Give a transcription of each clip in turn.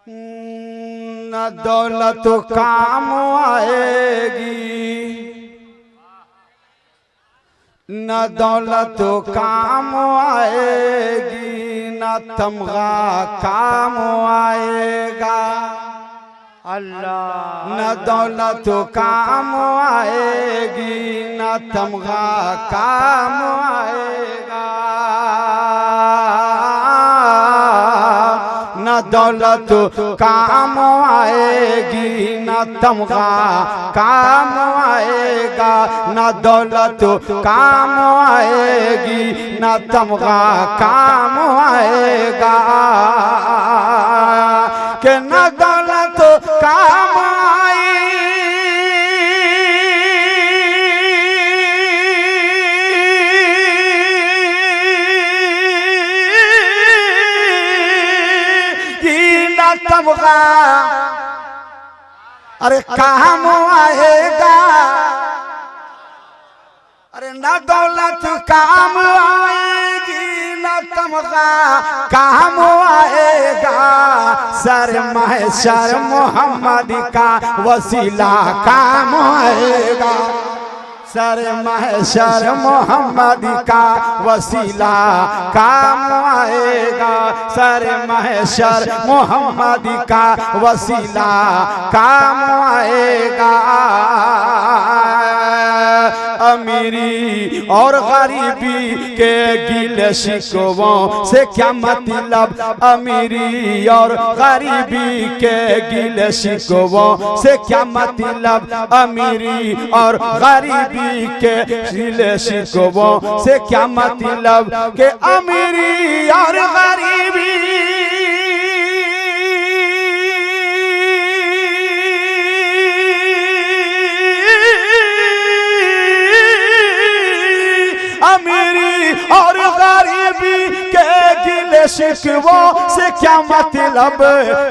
न दौलत काम आएगी, न दौलत काम आएगी, न तमगा काम आएगा। अल्लाह। न दौलत काम आएगी, न तमगा काम आएगा। न दौलत काम आएगी, न तमगा काम आएगा। न दौलत काम आएगी, न तमगा काम आएगा। कि न दौलत काम आई, न तमगा अरे काम आएगा। अरे न दौलत काम आएगी, न तमगा काम आएगा। सर महशर मोहम्मद का वसीला काम आएगा। सर महशर मोहम्मद का वसीला काम आएगा। सर महशर मोहम्मद का वसीला काम आएगा। अमीरी और गरीबी के गिले शिकवों से क्या मतलब। अमीरी और गरीबी के गिले शिकवों से क्या मतलब। अमीरी और गरीबी के गिले शिकवों से क्या मतलब। के अमीरी और गरीबी अमीरी और गरीबी के गिले शिकवों से क्या मतलब।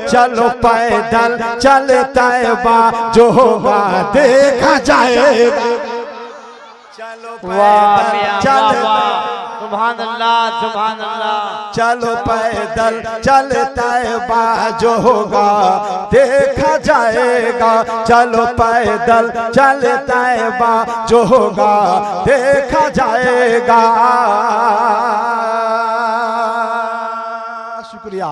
चलो पैदल चलता है जो होगा देखा जाएगा। चलो पैदल चलता सुभान अल्लाह सुभान अल्लाह। चलो पैदल चलता है जो होगा देखा जाएगा। चलो पैदल चलता है जो होगा देखा जाएगा। शुक्रिया।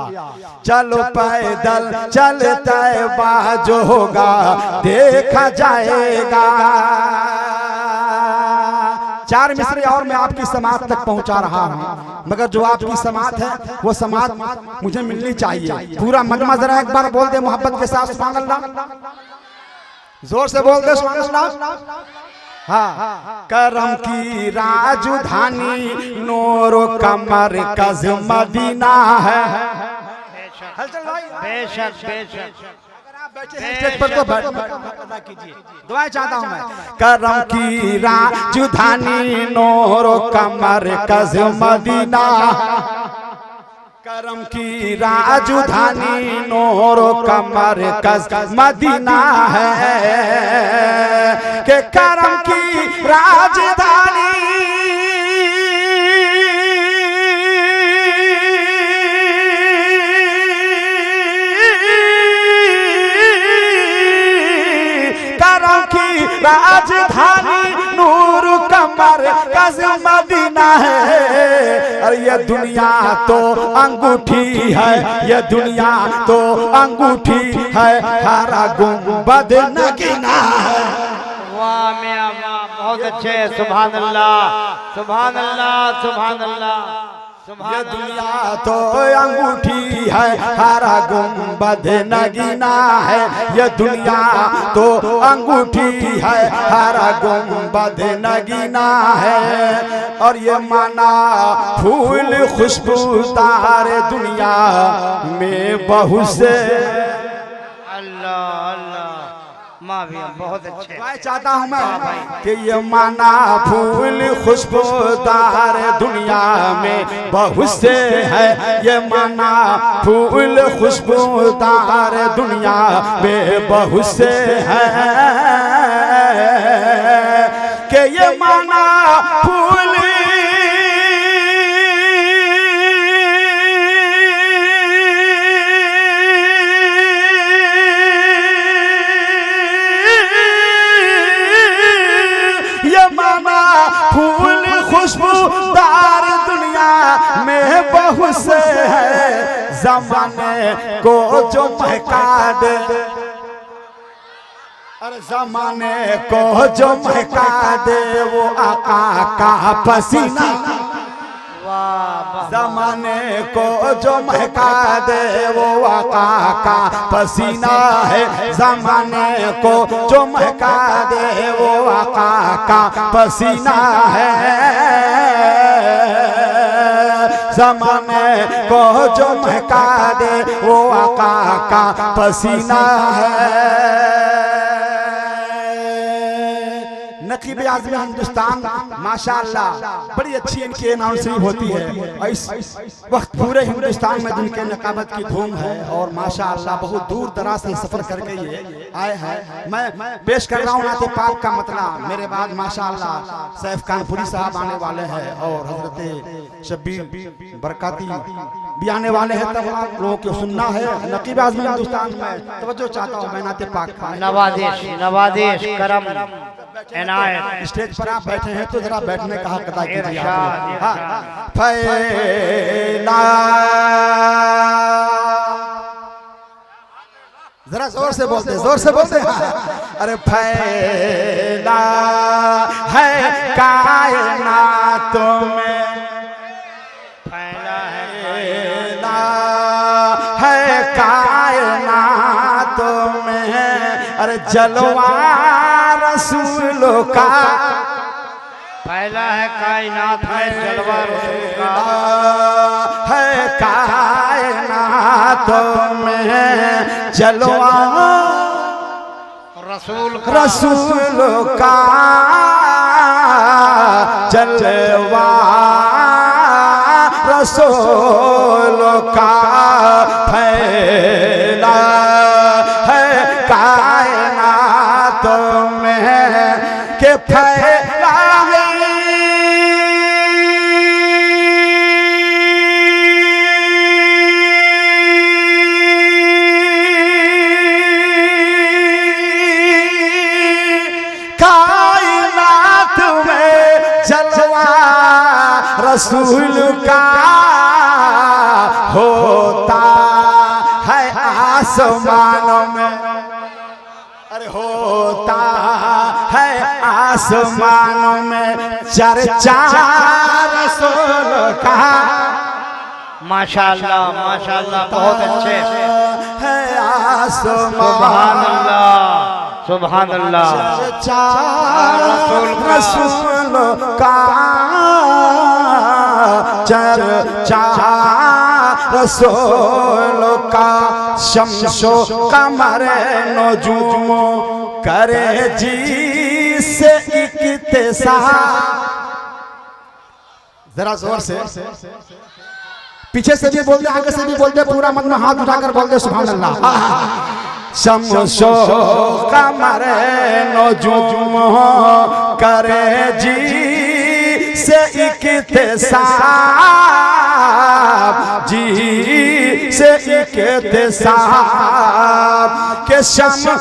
चलो पैदल चलता है जो होगा देखा जाएगा। चार मिसरे और मैं आपकी समात तक पहुंचा रहा हूं, मगर जो आपकी समात है वो समात मुझे मिलनी चाहिए। पूरा मजमा जरा एक बार बोल दे मोहब्बत के साथ सुभान अल्लाह। जोर से बोल दे सुभान अल्लाह। हाँ। करम की राजधानी नूरो का मरकज मदीना है। बेशक बेशक। स्टेज पर तो बैठ अदा कीजिए, दुआएं चाहता हूं मैं। करम की राजधानी नूरो का मरकज मदीना। करम की राजधानी नूरो का मरकज मदीना है। के करम की राजधानी राजधानी नूर कमर कज मदीना है। और ये दुनिया तो अंगूठी है, ये दुनिया तो अंगूठी है, हरा गुंबद नगीना है। वाह मियां वाह, बहुत अच्छे। सुभान अल्लाह सुभान अल्लाह सुभान अल्लाह। ये दुनिया तो अंगूठी है, हरा गुंबद नगीना है। ये दुनिया तो अंगूठी है, हरा गुंबद नगीना है। और ये माना फूल खुशबूदार दुनिया में बहुत से। अल्लाह अल्लाह माँ भी बहुत अच्छे। चाहता हूँ मैं कि ये माना फूल खुशबूदार दुनिया में बहुत से है। ये माना फूल खुशबूदार दुनिया में बहुत से है। कि ये माना फूल से है ज़माने को जो महका दे, अरे ज़माने को जो महका दे वो आका का पसीना, ज़माने को जो महका दे वो आका का पसीना है, ज़माने को जो महका दे वो आका का पसीना है, ज़माने को जो महका दे वो आका का पसीना है। नकीब आज़म हिंदुस्तान माशाअल्लाह बड़ी अच्छी इनकी अनाउंसरी होती है। इस वक्त पूरे हिंदुस्तान में जिनके नकाबत की धूम है और माशाअल्लाह बहुत दूर दराज से सफर करके ये आए हैं। मैं पेश कर रहा हूँ नाते पाक का मतला। मेरे बाद माशाअल्लाह सैफ कानपुरी साहब आने वाले हैं और हजरत शब्बीर बरकाती भी आने वाले हैं। तब आप लोगों को सुनना है। नकीब आज़म हिंदुस्तान में तवज्जो चाहता हूँ मैं नाते पाक का। नवाजिश नवाजिश करम इनायत। स्टेज पर आप बैठे हैं तो जरा बैठने का हक अदा कीजिए। इरशाद। हाँ, फैला जरा जोर से बोलते, जोर से बोलते। अरे फैला है कायनात में, फैला है कायनात में, अरे जलवा रसूलों का, फैला है कायनात में जलवा रसूल का, है कायनात में जलवा रसूल का, जलवा रसूल का फैला है कायनात में के फैला है कायनात में जलवा रसूल का होता है आसमानों में, अरे होता है आसमानों में चर्चा रसूल का। माशाअल्लाह माशाअल्लाह बहुत अच्छे। है सुभान अल्लाह सुभान अल्लाह। चर्चा रसूल का, चर्चा रसूल का, शम्सो कमर नजूम करे जी से इक्तिसा। जरा जोर से पीछे से भी बोलते, आगे से भी बोलते, पूरा मन में हाथ उठाकर बोलते सुभान अल्लाह। शम्सो कमर नजूम करे जी से इक्तिसाब, जी से इक्तिसाब के शम्सो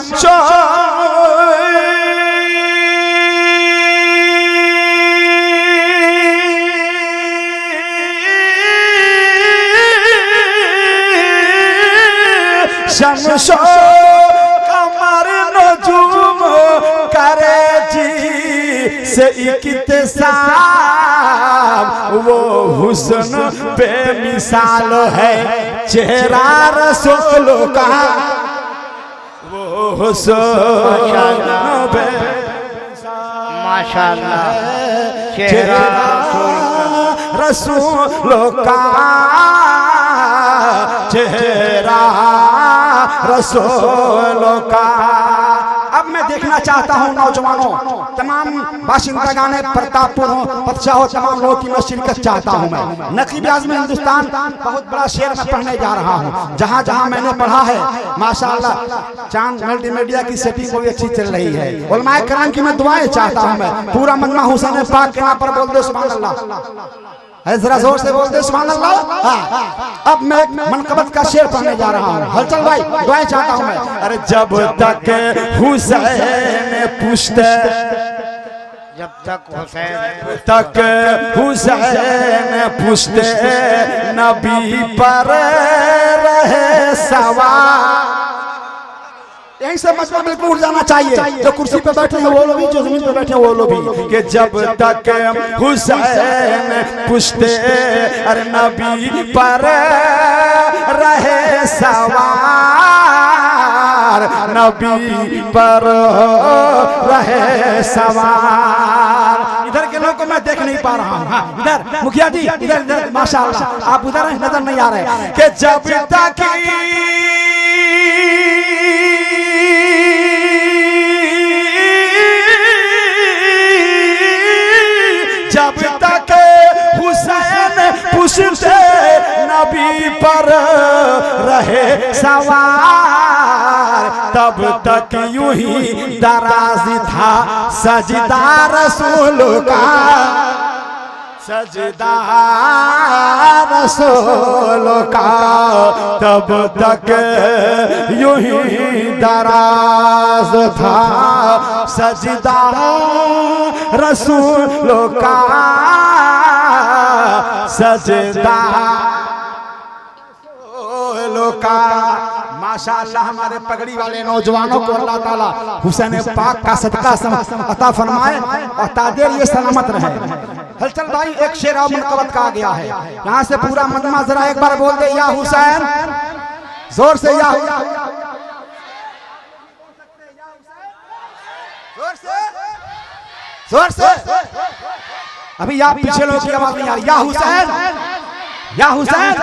शम्सो कमर नजूम करे जी से इक्तिसाब, वो हुस्न बेमिसाल है चेहरा रसूल का, वो हुस्न माशाअल्लाह चेहरा रसूल का, चेहरा रसूल का। अब मैं देखना चाहता हूँ नौजवानों, तमाम बाशिंदगान प्रतापपुर हो, पतशाह हो, तमाम लोगों की मैं शिरकत चाहता हूँ। मैं नकीब आज़म हिंदुस्तान बहुत बड़ा शेर में पढ़ने जा रहा हूँ। जहाँ जहाँ मैंने पढ़ा है माशाअल्लाह चांद मल्टीमीडिया की सेटिंग भी अच्छी चल रही है। उलमाए कराम की मैं दुआएं चाहता हूँ। मैं पूरा मजमा हुसैन पाक के नाम पर बोल दे सुभान अल्लाह। जरा जोर से बोलते सुभान अल्लाह। अब मैं मनकबत का शेर पढ़ने जा रहा हूँ। हलचल भाई दुआएं चाहता हूँ मैं। अरे जब तक हुसैन पुश्त जब तक हुसैन तक हुसैन पुश्ते नबी पर रहे सवार। यहीं से मसला बिल्कुल उठ जाना चाहिए। जो कुर्सी पे बैठे हैं वो लोग भी, जो जमीन पे बैठे हैं वो लोग भी, कि जब तक हुसैन पुश्ते अरे नबी पर रहे सवार, नबी पर रहे सवार। इधर के लोग को मैं देख नहीं पा रहा हूँ। हाँ, इधर मुखिया जी, इधर इधर माशाअल्लाह आप उधर नजर नहीं आ रहे। कि जब तक जब तक हुसैन पुश्ते नबी पर रहे सवार, तब तक यूं ही दराज था सजदा रसूल का, सजदा रसूल का। तब तक यूं ही दराज था सजदा रसूल का, सजदा रसूल का। माशाअल्लाह हमारे पगड़ी वाले नौजवानों को अल्लाह ताला हुसैन पाक का सदका अता फरमाए और तादेर ये सलामत रहे। हलचल भाई एक शेर और मुनकबत का आ गया है, यहाँ से पूरा मजमा जरा एक बार बोल दे या हुसैन, जोर से या जोर से। अभी आप पीछे लोग की आवाज नहीं आ रही। या हुसैन, या हुसैन।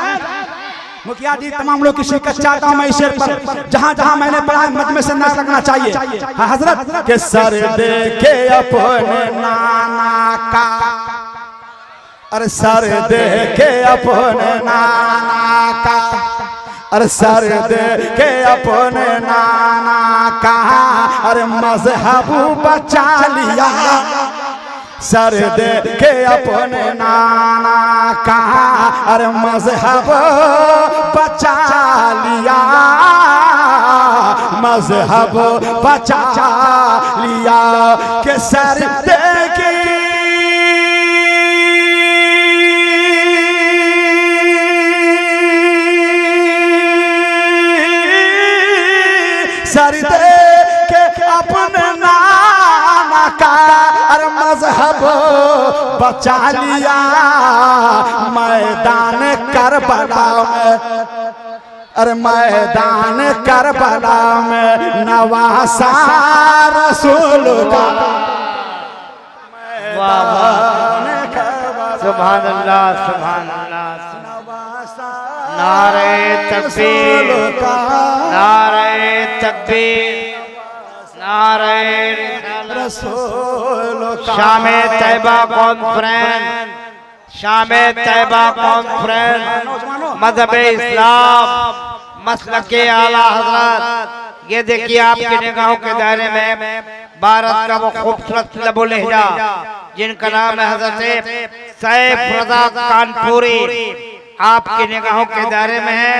मुखिया जी तमाम लोग की शिरकत चाहता हूं मैं इस शेर पर, जहां जहां मैंने पढ़ा मजमे से नाक लगना चाहिए। हाँ हजरत के सर देखे अपने नाना का, अरे सर देखे अपने नाना का, अरे सर देखे अपने नाना का, अरे मजहब बचा लिया। सर दे के अपने नाना का, अरे मजहब बचा लिया, मजहब बचा लिया। के सर दे के सर दे के अपने नाना का, अरे मजहब बचा लिया। मैदान करबला में, अरे मैदान करबला में नवासा रसूल का। सुभान अल्लाह, सुभान अल्लाह। नारे तकबीर, नारे तकबीर, नारे रसूल का। शामे तैयबा कॉन्फ्रेंस, शामे तैयबा कॉन्फ्रेंस, मजहब इस्लाम, मसलके आला हजरत। ये देखिए आपकी निगाहों के दायरे में भारत का वो खूबसूरत लबो लहजा जिनका नाम है हजरत सैफ रजा कानपुरी, आपकी निगाहों के दायरे में है।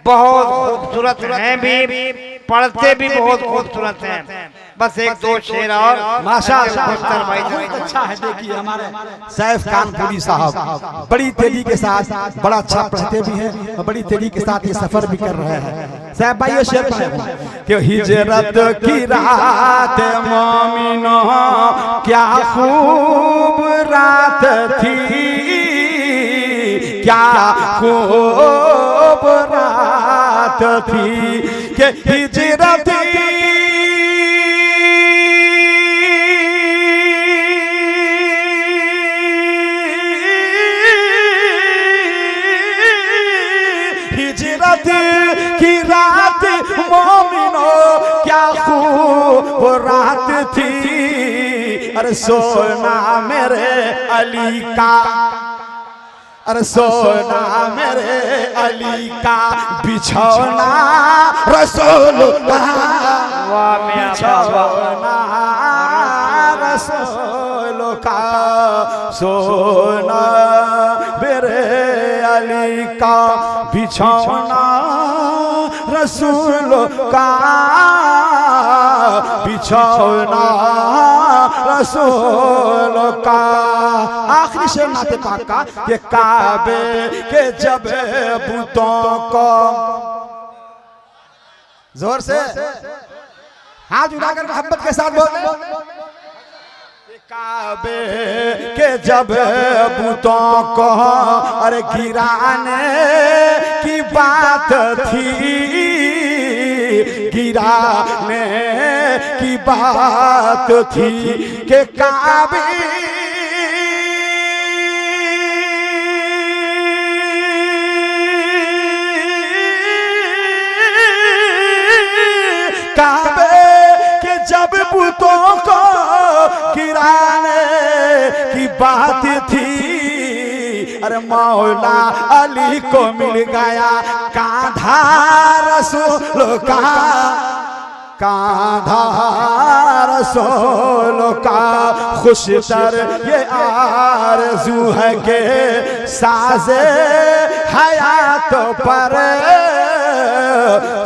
बहुत खूबसूरत हैं भी, पढ़ते भी बहुत खूबसूरत हैं। बस एक दो शेर और माशाअल्लाह बहुत अच्छा है। देखिए हमारे सैफ कानपुरी साहब बड़ी तेजी के साथ बड़ा अच्छा पढ़ते भी हैं और बड़ी तेजी के साथ ये सफर भी कर रहे हैं। सैफ भाई ये शेर पढ़े कि हिजरत की रात मोमिनों क्या खूब रात थी, क्या खूब रात थी कि हिजरत हिजरत की रात मोमिनों क्या खूब रात थी। अरे सोना मेरे अली का, अरे सोना मेरे अली का बिछौना रसूल का, बिछौना रसूल का। सोना मेरे अली का बिछौना रसूल का, बिछौना रसूल का। आखिरी शेर नाते पाक का, ये काबे के जब बुतों को, जोर से हाथ उठाकर मोहब्बत के साथ बोले, काबे के जब बुतों को अरे गिराने की बात थी, गिराने की बात थी के काबे काबे के जब बुतों को गिराने की बात थी, अरे मौला अली को मिल गया कांधा रसूल का, कांधा रसूल का। खुशतर ये आरज़ू है के साज़े हयात पर,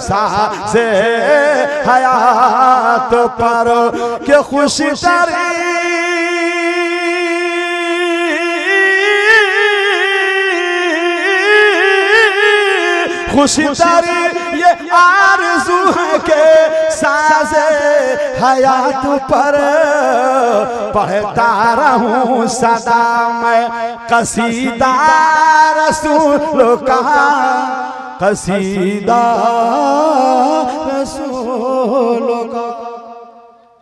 साज़े हयात पर के खुशतर खुशतर ये आरज़ू है के साज़े हयात पर पढ़ता रहूं सदा मैं कसीदा रसूल का, कसीदा रसूल